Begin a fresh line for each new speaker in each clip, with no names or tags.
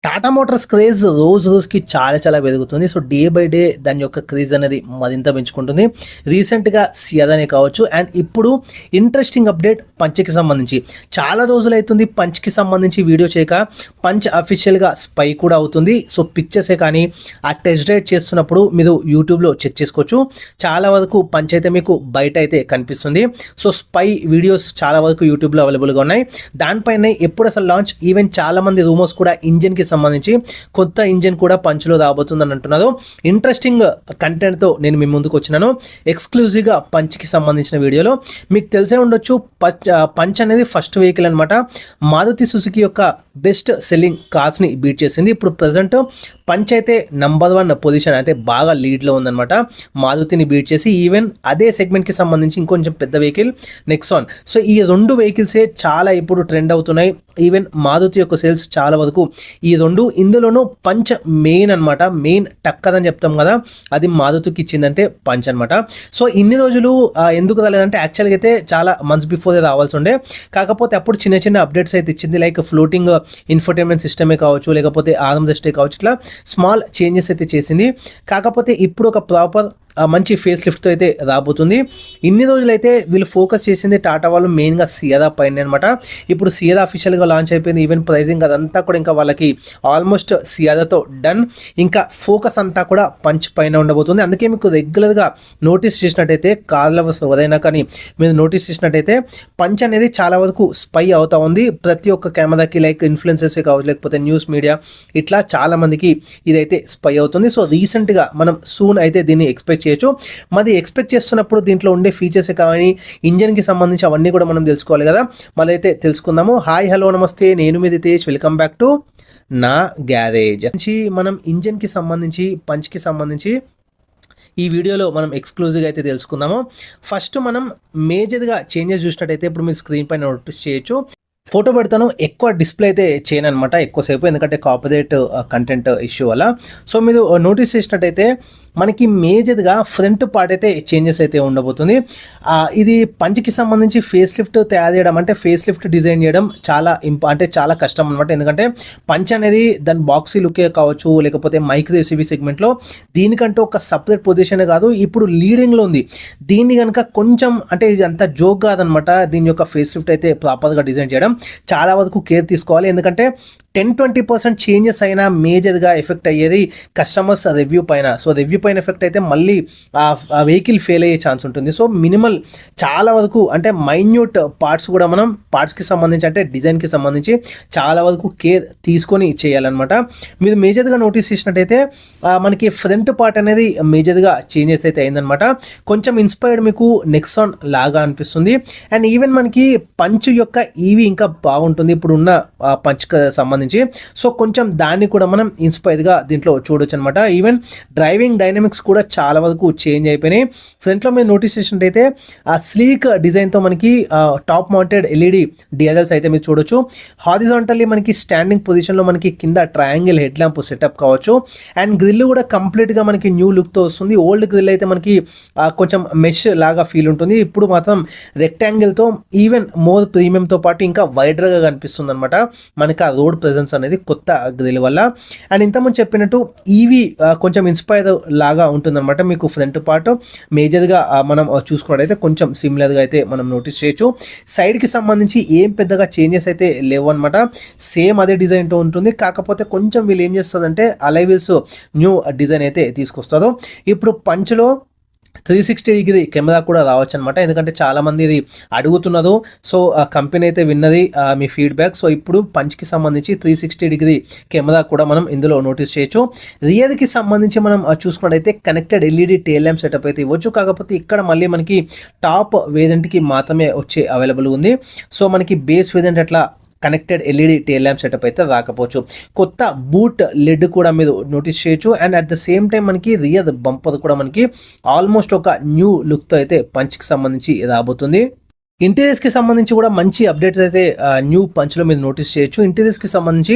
Tata Motors craze రోజు రోజుకి చాలా చాలా పెరుగుతుంది. సో డే బై డే దాని యొక్క క్రేజ్ అనేది మరింత పెంచుకుంటుంది. రీసెంట్గా సియాదానే కావచ్చు, అండ్ ఇప్పుడు ఇంట్రెస్టింగ్ అప్డేట్ పంచ్కి సంబంధించి. చాలా రోజులైతుంది పంచ్కి సంబంధించి వీడియో చేయక. పంచ్ అఫీషియల్గా స్పై కూడా అవుతుంది. సో పిక్చర్సే కానీ ఆ టెస్ట్ రైడ్ చేస్తున్నప్పుడు మీరు యూట్యూబ్లో చెక్ చేసుకోవచ్చు. చాలా వరకు పంచ్ అయితే మీకు బయట అయితే కనిపిస్తుంది. సో స్పై వీడియోస్ చాలా వరకు యూట్యూబ్లో అవైలబుల్గా ఉన్నాయి. దానిపైన ఎప్పుడు అసలు లాంచ్, ఈవెన్ చాలా మంది రూమర్స్ కూడా ఇంజిన్కి సంబంధించి కొత్త ఇంజిన్ కూడా పంచ్లో రాబోతుందని అంటున్నారు. ఇంట్రెస్టింగ్ కంటెంట్తో నేను మీ ముందుకు వచ్చినాను. ఎక్స్క్లూజివ్గా పంచ్కి సంబంధించిన వీడియోలో మీకు తెలిసే ఉండొచ్చు, పంచ్ అనేది ఫస్ట్ వెహికల్ అనమాట. మారుతి సుజుకి యొక్క బెస్ట్ సెల్లింగ్ కార్స్ని బీట్ చేసింది. ఇప్పుడు ప్రజెంట్ పంచ్ అయితే నంబర్ 1 పొజిషన్, అంటే బాగా లీడ్లో ఉందన్నమాట. మారుతిని బీట్ చేసి ఈవెన్ అదే సెగ్మెంట్కి సంబంధించి ఇంకొంచెం పెద్ద వెహికల్ నెక్సాన్. సో ఈ రెండు వెహికల్సే చాలా ఇప్పుడు ట్రెండ్ అవుతున్నాయి. ఈవెన్ మారుతి యొక్క సేల్స్ చాలా వరకు ఈ రెండు, ఇందులోనూ పంచ్ మెయిన్ అనమాట. మెయిన్ టక్కర్ అని చెప్తాం కదా, అది మారుతికి ఇచ్చిందంటే పంచ్ అనమాట. సో ఇన్ని రోజులు ఎందుకు రాలేదంటే యాక్చువల్గా అయితే చాలా మంత్స్ బిఫోర్ రావాల్సి ఉండే. కాకపోతే అప్పుడు చిన్న చిన్న అప్డేట్స్ అయితే ఇచ్చింది. లైక్ ఫ్లోటింగ్ ఇన్ఫర్టైన్మెంట్ సిస్టమే కావచ్చు, లేకపోతే ఆర్మ్ రెస్టే కావచ్చు, ఇట్లా స్మాల్ చేంజెస్ అయితే చేసింది. కాకపోతే ఇప్పుడు ఒక ప్రాపర్ మంచి ఫేస్ లిఫ్ట్తో అయితే రాబోతుంది. ఇన్ని రోజులైతే వీళ్ళు ఫోకస్ చేసింది టాటా వాళ్ళు మెయిన్గా సియాదా పైన అనమాట. ఇప్పుడు సియాదా అఫీషియల్గా లాంచ్ అయిపోయింది. ఈవెన్ ప్రైజింగ్ అదంతా కూడా ఇంకా వాళ్ళకి ఆల్మోస్ట్ సియాదాతో డన్. ఇంకా ఫోకస్ అంతా కూడా పంచ్ పైన ఉండబోతుంది. అందుకే మీకు రెగ్యులర్గా నోటీస్ చేసినట్టయితే కార్ లవర్స్ ఎవరైనా కానీ మీరు నోటీస్ చేసినట్టయితే పంచ్ అనేది చాలా వరకు స్పై అవుతా ఉంది. ప్రతి ఒక్క కెమెరాకి, లైక్ ఇన్ఫ్లుయెన్సర్సే కావచ్చు, లేకపోతే న్యూస్ మీడియా, ఇట్లా చాలా మందికి ఇదైతే స్పై అవుతుంది. సో రీసెంట్గా మనం సూన్ అయితే దీన్ని ఎక్స్పెక్ట్ చేయొచ్చు. మరి ఎక్స్పెక్ట్ చేస్తున్నప్పుడు దీంట్లో ఉండే ఫీచర్స్ కానీ ఇంజన్కి సంబంధించి అవన్నీ కూడా మనం తెలుసుకోవాలి కదా. మళ్ళీ అయితే తెలుసుకుందాము. హాయ్, హలో, నమస్తే, నేను మీ రితేష్. వెల్కమ్ బ్యాక్ టు నా గ్యారేజ్. మనం ఇంజన్కి సంబంధించి, పంచ్కి సంబంధించి ఈ వీడియోలో మనం ఎక్స్క్లూజివ్గా అయితే తెలుసుకుందాము. ఫస్ట్ మనం మేజర్గా చేంజెస్ చూసినట్టయితే ఇప్పుడు మీరు స్క్రీన్ పైన నోటీస్ చేయొచ్చు. ఫోటో పెడతాను, ఎక్కువ డిస్ప్లే అయితే చేయను అనమాట ఎక్కువసేపు, ఎందుకంటే కాపీరైట్ కంటెంట్ ఇష్యూ వల్ల. సో మీరు నోటీస్ చేసినట్టయితే మనకి మేజర్గా ఫ్రంట్ పార్ట్ అయితే చేంజెస్ అయితే ఉండబోతుంది. ఇది పంచ్కి సంబంధించి ఫేస్ లిఫ్ట్ తయారు చేయడం, అంటే ఫేస్ లిఫ్ట్ డిజైన్ చేయడం చాలా అంటే చాలా కష్టం అనమాట. ఎందుకంటే పంచ్ అనేది దాని బాక్సీ లుకే కావచ్చు, లేకపోతే మైక్రో ఎస్యూవీ సెగ్మెంట్లో దీనికంటూ ఒక సపరేట్ పొజిషన్ కాదు, ఇప్పుడు లీడింగ్లో ఉంది. దీన్ని కనుక కొంచెం, అంటే ఇది అంత జోక్ కాదనమాట. దీని యొక్క ఫేస్ లిఫ్ట్ అయితే ప్రాపర్గా డిజైన్ చేయడం చాలా వరకు కేర్ తీసుకోవాలి. ఎందుకంటే 10-20% చేంజెస్ అయినా మేజర్గా ఎఫెక్ట్ అయ్యేది కస్టమర్స్ రివ్యూ పైన. సో రివ్యూ పైన ఎఫెక్ట్ అయితే మళ్ళీ ఆ వెహికల్ ఫెయిల్ అయ్యే ఛాన్స్ ఉంటుంది. సో మినిమల్ చాలా వరకు, అంటే మైన్యూట్ పార్ట్స్ కూడా మనం పార్ట్స్కి సంబంధించి, అంటే డిజైన్కి సంబంధించి చాలా వరకు కేర్ తీసుకొని చేయాలన్నమాట. మీరు మేజర్గా నోటీస్ చేసినట్టయితే మనకి ఫ్రంట్ పార్ట్ అనేది మేజర్గా చేంజెస్ అయితే అయిందనమాట. కొంచెం ఇన్స్పైర్డ్ మీకు నెక్సాన్ లాగా అనిపిస్తుంది. అండ్ ఈవెన్ మనకి పంచ్ యొక్క ఈవీ ఇంకా బాగుంటుంది ఇప్పుడున్న పంచ్కి సంబంధించి. సో కొంచెం దాన్ని కూడా మనం ఇన్స్పైర్గా దీంట్లో చూడొచ్చు అనమాట. ఈవెన్ డ్రైవింగ్ డైనమిక్స్ కూడా చాలా వరకు చేంజ్ అయిపోయినాయి. ఫ్రంట్లో మీరు నోటీస్ చేసినట్టయితే ఆ స్లీక్ డిజైన్తో మనకి టాప్ మౌంటెడ్ ఎల్ఈడి డిఎల్ఎల్స్ అయితే మీరు చూడొచ్చు. హారిజాంటల్లీ మనకి స్టాండింగ్ పొజిషన్లో మనకి కింద ట్రయాంగిల్ హెడ్ ల్యాంప్ సెటప్ కావచ్చు. అండ్ గ్రిల్ కూడా కంప్లీట్గా మనకి న్యూ లుక్తో వస్తుంది. ఓల్డ్ గ్రిల్ అయితే మనకి కొంచెం మెష్ లాగా ఫీల్ ఉంటుంది. ఇప్పుడు మాత్రం రెక్టాంగిల్తో ఈవెన్ మోర్ ప్రీమియంతో పాటు ఇంకా వైడర్గా కనిపిస్తుంది అనమాట మనకి ఆ రోడ్ ప్రెజెన్స్ అనేది కొత్త గ్రిల్ వల్ల. అండ్ ఇంతకుముందు చెప్పినట్టు ఈవీ కొంచెం ఇన్స్పైర్ లాగా ఉంటుందన్నమాట. మీకు ఫ్రంట్ పార్ట్ మేజర్గా మనం చూసుకున్నట్టయితే కొంచెం సిమిలర్గా అయితే మనం నోటీస్ చేయొచ్చు. సైడ్కి సంబంధించి ఏం పెద్దగా చేంజెస్ అయితే లేవు అనమాట. సేమ్ అదే డిజైన్తో ఉంటుంది. కాకపోతే కొంచెం వీళ్ళు ఏం చేస్తుందంటే అలై వీల్స్ న్యూ డిజైన్ అయితే తీసుకొస్తారు. ఇప్పుడు పంచ్లో 360 డిగ్రీ కెమెరా కూడా రావచ్చు అనమాట. ఎందుకంటే చాలామంది ఇది అడుగుతున్నారు. సో కంపెనీ అయితే విన్నది మీ ఫీడ్బ్యాక్. సో ఇప్పుడు పంచ్కి సంబంధించి 360 డిగ్రీ కెమెరా కూడా మనం ఇందులో నోటీస్ చేయొచ్చు. రియర్కి సంబంధించి మనం చూసుకున్నట్టయితే connected LED tail lamp setup అయితే ఇవ్వచ్చు. కాకపోతే ఇక్కడ మళ్ళీ మనకి టాప్ వేరియంట్కి మాత్రమే వచ్చే అవైలబుల్ ఉంది. సో మనకి బేస్ వేరియంట్ అట్లా connected LED tail lamp setup అయితే రాకపోవచ్చు. కొత్త బూట్ లిడ్ కూడా మీరు నోటీస్ చేయొచ్చు. And at the same time మనకి రియర్ బంపర్ కూడా మనకి ఆల్మోస్ట్ ఒక న్యూ లుక్తో అయితే పంచ్కి సంబంధించి రాబోతుంది. ఇంటీరియర్స్‌కి సంబంధించి కూడా మంచి అప్డేట్స్ అయితే న్యూ పంచ్‌లో మీరు నోటీస్ చేయొచ్చు. ఇంటీరియర్స్‌కి సంబంధించి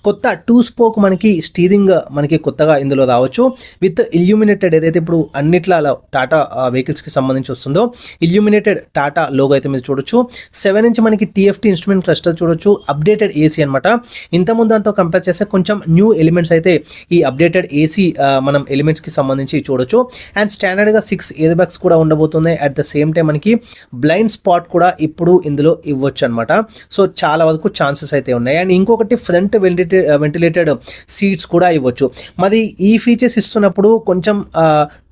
కొత్త 2 స్పోక్ మనకి స్టీరింగ్ మనకి కొత్తగా ఇందులో రావచ్చు. విత్ ఇల్యూమినేటెడ్ ఏదైతే ఇప్పుడు అన్నిట్లలో టాటా వెహికల్స్‌కి సంబంధించి వస్తుందో ఇల్యూమినేటెడ్ టాటా లోగో అయితే మీరు చూడొచ్చు. 7 ఇంచ్ మనకి టీఎఫ్టీ ఇన్స్ట్రుమెంట్ క్లస్టర్ చూడొచ్చు. అప్డేటెడ్ ఏసీ అనమాట. ఇంతకుముందు దాంతో కంపేర్ చేస్తే కొంచెం న్యూ ఎలిమెంట్స్ అయితే ఈ అప్డేటెడ్ ఏసీ మనం ఎలిమెంట్స్‌కి సంబంధించి చూడొచ్చు. అండ్ స్టాండర్డ్‌గా 6 ఎయిర్ బ్యాగ్స్ కూడా ఉండబోతున్నాయి. అట్ ద సేమ్ టైం మనకి బ్లైండ్ స్పాట్ కూడా ఇప్పుడు ఇందులో ఇవ్వచ్చు అనమాట. సో చాలా వరకు ఛాన్సెస్ అయితే ఉన్నాయి. అండ్ ఇంకొకటి ఫ్రంట్ వెంటిలేటెడ్ సీట్స్ కూడా ఇవ్వచ్చు. మరి ఈ ఫీచర్స్ ఇస్తున్నప్పుడు కొంచెం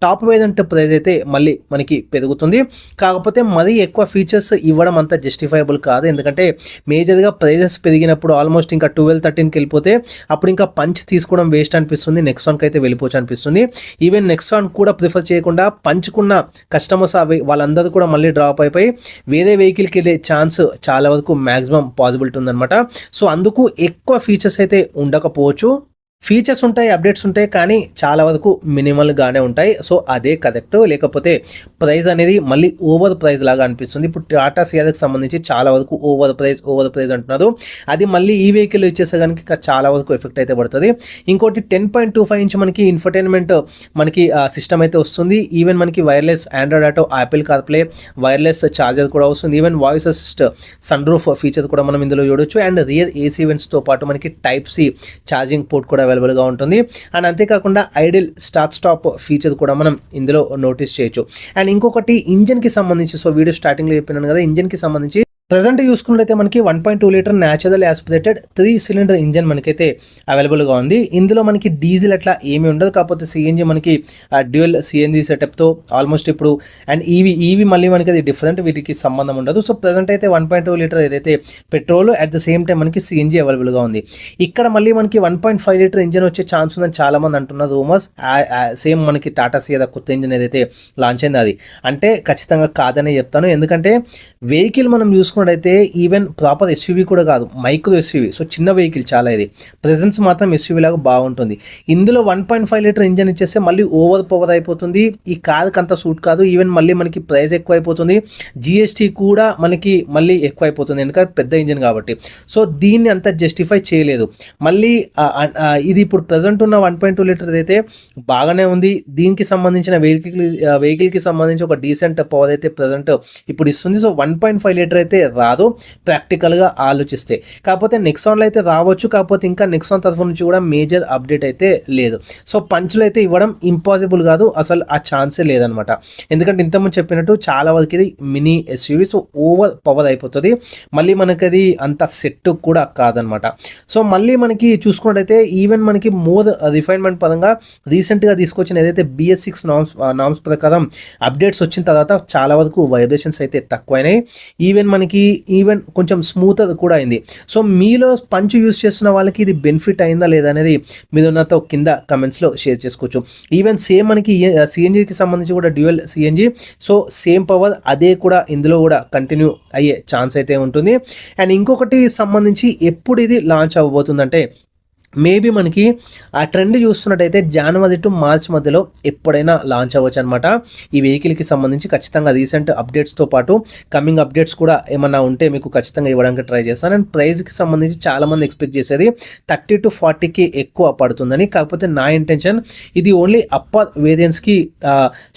టాప్ వేరియంట్ ప్రైస్ అయితే మళ్ళీ మనకి పెరుగుతుంది. కాకపోతే మరీ ఎక్కువ ఫీచర్స్ ఇవ్వడం అంత జస్టిఫైబుల్ కాదు. ఎందుకంటే మేజర్గా ప్రైజెస్ పెరిగినప్పుడు ఆల్మోస్ట్ ఇంకా 12-13కి వెళ్ళిపోతే అప్పుడు ఇంకా పంచ్ తీసుకోవడం వేస్ట్ అనిపిస్తుంది. నెక్సాన్కి అయితే వెళ్ళిపోవచ్చు అనిపిస్తుంది. ఈవెన్ నెక్సాన్ కూడా ప్రిఫర్ చేయకుండా పంచుకున్న కస్టమర్స్ వాళ్ళందరూ కూడా మళ్ళీ డ్రాప్ అయిపోయి వేరే వెహికల్కి వెళ్ళే ఛాన్స్ చాలా వరకు మ్యాక్సిమం పాసిబిలిటీ ఉందన్నమాట. సో అందుకు ఎక్కువ ఫీచర్స్ అయితే ఉండకపోవచ్చు. ఫీచర్స్ ఉంటాయి, అప్డేట్స్ ఉంటాయి, కానీ చాలా వరకు మినిమల్గానే ఉంటాయి. సో అదే కరెక్ట్. లేకపోతే ప్రైస్ అనేది మళ్ళీ ఓవర్ ప్రైస్ లాగా అనిపిస్తుంది. ఇప్పుడు టాటా సియార్కి సంబంధించి చాలా వరకు ఓవర్ ప్రైస్ అంటున్నారు. అది మళ్ళీ ఈ వెహికల్ ఇచ్చేస్తే కనుక చాలా వరకు ఎఫెక్ట్ అయితే పడుతుంది. ఇంకోటి 10.25 ఇంచ్ మనకి ఇన్ఫర్టైన్మెంట్ మనకి సిస్టమ్ అయితే వస్తుంది. ఈవెన్ మనకి wireless Android Auto, Apple CarPlay, wireless charger కూడా వస్తుంది. Even voice assist sunroof feature కూడా మనం ఇందులో చూడొచ్చు. అండ్ రియర్ ఏసీ ఈవెంట్స్తో పాటు మనకి టైప్ సి ఛార్జింగ్ పోర్ట్ కూడా అవైలబుల్గా ఉంటుంది. అండ్ అంతేకాకుండా ఐడిల్ స్టాప్ ఫీచర్ కూడా మనం ఇందులో నోటీస్ చేయొచ్చు. అండ్ ఇంకొకటి ఇంజన్కి సంబంధించి, సో వీడియో స్టార్టింగ్లో చెప్పినాను కదా, ఇంజన్కి సంబంధించి ప్రజెంట్ చూసుకున్నట్లయితే మనకి 1.2 litre natural aspirated 3 cylinder engine మనకైతే అవైలబుల్గా ఉంది. ఇందులో మనకి డీజిల్ అట్లా ఏమీ ఉండదు. కాకపోతే సిఎన్జి మనకి డ్యూయల్ సిఎన్జి సెటప్తో ఆల్మోస్ట్ ఇప్పుడు, అండ్ ఈవీ మళ్ళీ మనకి అది డిఫరెంట్, వీటికి సంబంధం ఉండదు. సో ప్రజెంట్ అయితే 1.2 లీటర్ ఏదైతే petrol, at the same time మనకి సిఎన్జి అవైలబుల్గా ఉంది. ఇక్కడ మళ్ళీ మనకి 1.5 లీటర్ ఇంజన్ వచ్చే ఛాన్స్ ఉందని చాలామంది అంటున్నారు రూమర్స్. సేమ్ మనకి టాటా సియా కొత్త ఇంజన్ ఏదైతే లాంచ్ అయింది అది అంటే ఖచ్చితంగా కాదనే చెప్తాను. ఎందుకంటే వెహికల్ మనం చూసుకున్నట్టయితే ఈవెన్ ప్రాపర్ ఎస్యూవీ కూడా కాదు, మైక్రో ఎస్యూవీ. సో చిన్న వెహికల్ చాలా, ఇది ప్రెజెన్స్ మాత్రం ఎస్యూవీ లాగా బాగుంటుంది. ఇందులో 1.5 లీటర్ ఇంజన్ ఇచ్చేస్తే మళ్ళీ ఓవర్ పవర్ అయిపోతుంది. ఈ కార్కి అంత సూట్ కాదు. ఈవెన్ మళ్ళీ మనకి ప్రైస్ ఎక్కువ అయిపోతుంది. జిఎస్టీ కూడా మనకి మళ్ళీ ఎక్కువ అయిపోతుంది, ఎందుకంటే పెద్ద ఇంజన్ కాబట్టి. సో దీన్ని అంత జస్టిఫై చేయలేదు. మళ్ళీ ఇది ఇప్పుడు ప్రజెంట్ ఉన్న 1.2 లీటర్ అయితే బాగానే ఉంది. దీనికి సంబంధించిన వెహికల్కి సంబంధించి ఒక డీసెంట్ పవర్ అయితే ప్రజెంట్ ఇప్పుడు ఇస్తుంది. సో 1.5 లీటర్ అయితే రాదు ప్రాక్టికల్గా ఆలోచిస్తే. కాకపోతే నెక్సాన్లో అయితే రావచ్చు. కాకపోతే ఇంకా నెక్సాన్ తరఫు నుంచి కూడా మేజర్ అప్డేట్ అయితే లేదు. సో పంచులు అయితే ఇవ్వడం ఇంపాసిబుల్ కాదు, అసలు ఆ ఛాన్సే లేదనమాట. ఎందుకంటే ఇంతకుముందు చెప్పినట్టు చాలా వరకు ఇది mini SUV. So over power అయిపోతుంది, మళ్ళీ మనకి అది అంత సెట్ కూడా కాదనమాట. సో మళ్ళీ మనకి చూసుకున్నట్టయితే ఈవెన్ మనకి మోర్ రిఫైన్మెంట్ పరంగా రీసెంట్గా తీసుకొచ్చిన ఏదైతే BS6 నామ్స్ ప్రకారం అప్డేట్స్ వచ్చిన తర్వాత చాలా వరకు వైబ్రేషన్స్ అయితే తక్కువైనాయి. ఈవెన్ కొంచెం స్మూత్ కూడా అయింది. సో మీలో పంచ్ యూస్ చేస్తున్న వాళ్ళకి ఇది బెనిఫిట్ అయిందా లేదా అనేది మీరు నాతో కింద కమెంట్స్లో షేర్ చేసుకోవచ్చు. ఈవెన్ సేమ్ మనకి సిఎన్జికి సంబంధించి కూడా dual CNG. So same power అదే కూడా ఇందులో కూడా కంటిన్యూ అయ్యే ఛాన్స్ అయితే ఉంటుంది. అండ్ ఇంకొకటి సంబంధించి ఎప్పుడు ఇది లాంచ్ అవ్వబోతుందంటే మేబీ మనకి ఆ ట్రెండ్ చూస్తున్నట్టయితే జనవరి టు మార్చ్ మధ్యలో ఎప్పుడైనా లాంచ్ అవ్వచ్చు అనమాట. ఈ వెహికల్కి సంబంధించి ఖచ్చితంగా రీసెంట్ అప్డేట్స్తో పాటు కమింగ్ అప్డేట్స్ కూడా ఏమన్నా ఉంటే మీకు ఖచ్చితంగా ఇవ్వడానికి ట్రై చేస్తాను. అండ్ ప్రైస్కి సంబంధించి చాలామంది ఎక్స్పెక్ట్ చేసేది 30 to 40కి ఎక్కువ పడుతుందని. కాకపోతే నా ఇంటెన్షన్ ఇది ఓన్లీ అప్పర్ వేరియంట్స్కి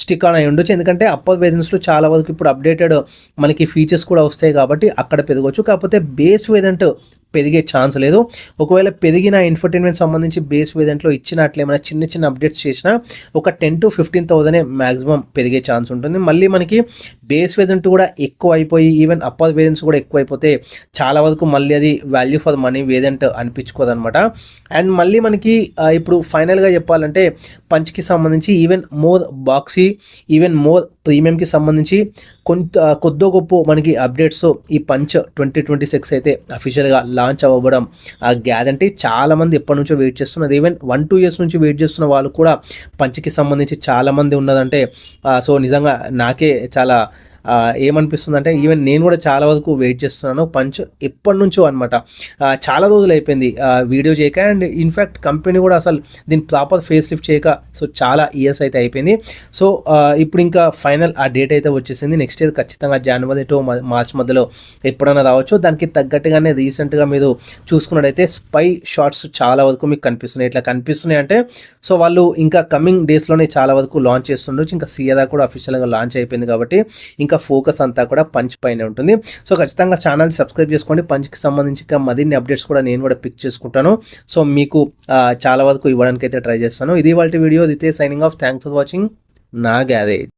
స్టిక్ ఆన్ అయి ఉండొచ్చు. ఎందుకంటే అప్పర్ వేరియంట్స్లో చాలా వరకు ఇప్పుడు అప్డేటెడ్ మనకి ఫీచర్స్ కూడా వస్తాయి కాబట్టి అక్కడ పెరగవచ్చు. కాకపోతే బేస్ వేరియంట్ పెరిగే ఛాన్స్ లేదు. ఒకవేళ పెరిగిన ఇన్ఫర్టైన్మెంట్ సంబంధించి బేస్ వేరియంట్లో ఇచ్చినట్లు ఏమైనా చిన్న అప్డేట్స్ చేసినా ఒక 10,000 to 15,000 మ్యాక్సిమం పెరిగే ఛాన్స్ ఉంటుంది. మళ్ళీ మనకి బేస్ వేరియంట్ కూడా ఎక్కువ అయిపోయి ఈవెన్ అప్పర్ వేరియంట్స్ కూడా ఎక్కువ అయిపోతే చాలా వరకు మళ్ళీ అది వాల్యూ ఫర్ మనీ వేరియంట్ అనిపించుకోదనమాట. అండ్ మళ్ళీ మనకి ఇప్పుడు ఫైనల్గా చెప్పాలంటే పంచ్కి సంబంధించి even more boxy, even more ప్రీమియంకి సంబంధించి కొద్దో గొప్ప మనకి అప్డేట్స్ ఈ పంచ్ 2026 అయితే అఫీషియల్గా లాంచ్ అవ్వడం గ్యారంటీ. చాలామంది ఎప్పటి నుంచో వెయిట్ చేస్తున్నది. ఈవెన్ 1-2 years నుంచి వెయిట్ చేస్తున్న వాళ్ళు కూడా పంచ్కి సంబంధించి చాలామంది ఉన్నదంటే సో నిజంగా నాకే చాలా ఏమనిపిస్తుంది అంటే ఈవెన్ నేను కూడా చాలా వరకు వెయిట్ చేస్తున్నాను. పంచ్ ఎప్పటి నుంచో అనమాట, చాలా రోజులు అయిపోయింది వీడియో చేయక. అండ్ ఇన్ఫ్యాక్ట్ కంపెనీ కూడా అసలు దీని ప్రాపర్ ఫేస్ లిఫ్ట్ చేయక సో చాలా ఇయర్స్ అయితే అయిపోయింది. సో ఇప్పుడు ఇంకా ఫైనల్ ఆ డేట్ అయితే వచ్చేసింది. నెక్స్ట్ ఇయర్ ఖచ్చితంగా జనవరి టు మార్చ్ మధ్యలో ఎప్పుడైనా రావచ్చు. దానికి తగ్గట్టుగానే రీసెంట్గా మీరు చూసుకున్నట్టయితే స్పై షార్ట్స్ చాలా వరకు మీకు కనిపిస్తున్నాయి. ఇట్లా కనిపిస్తున్నాయి అంటే సో వాళ్ళు ఇంకా కమింగ్ డేస్లోనే చాలా వరకు లాంచ్ చేస్తుండొచ్చు. ఇంకా సియదా కూడా అఫీషియల్గా లాంచ్ అయిపోయింది కాబట్టి ఇంకా ఫోకస్ అంతా కూడా పంచ్ పైన ఉంటుంది. సో ఖచ్చితంగా ఛానల్ సబ్స్క్రైబ్ చేసుకోండి. పంచ్కి సంబంధించి ఇంకా మరిన్ని అప్డేట్స్ కూడా నేను కూడా పిక్ చేసుకుంటాను. సో మీకు చాలా వరకు ఇవ్వడానికి అయితే ట్రై చేస్తాను. ఇది వాళ్ళ వీడియో. దితే signing off. Thanks for watching నా గ్యారేజ్.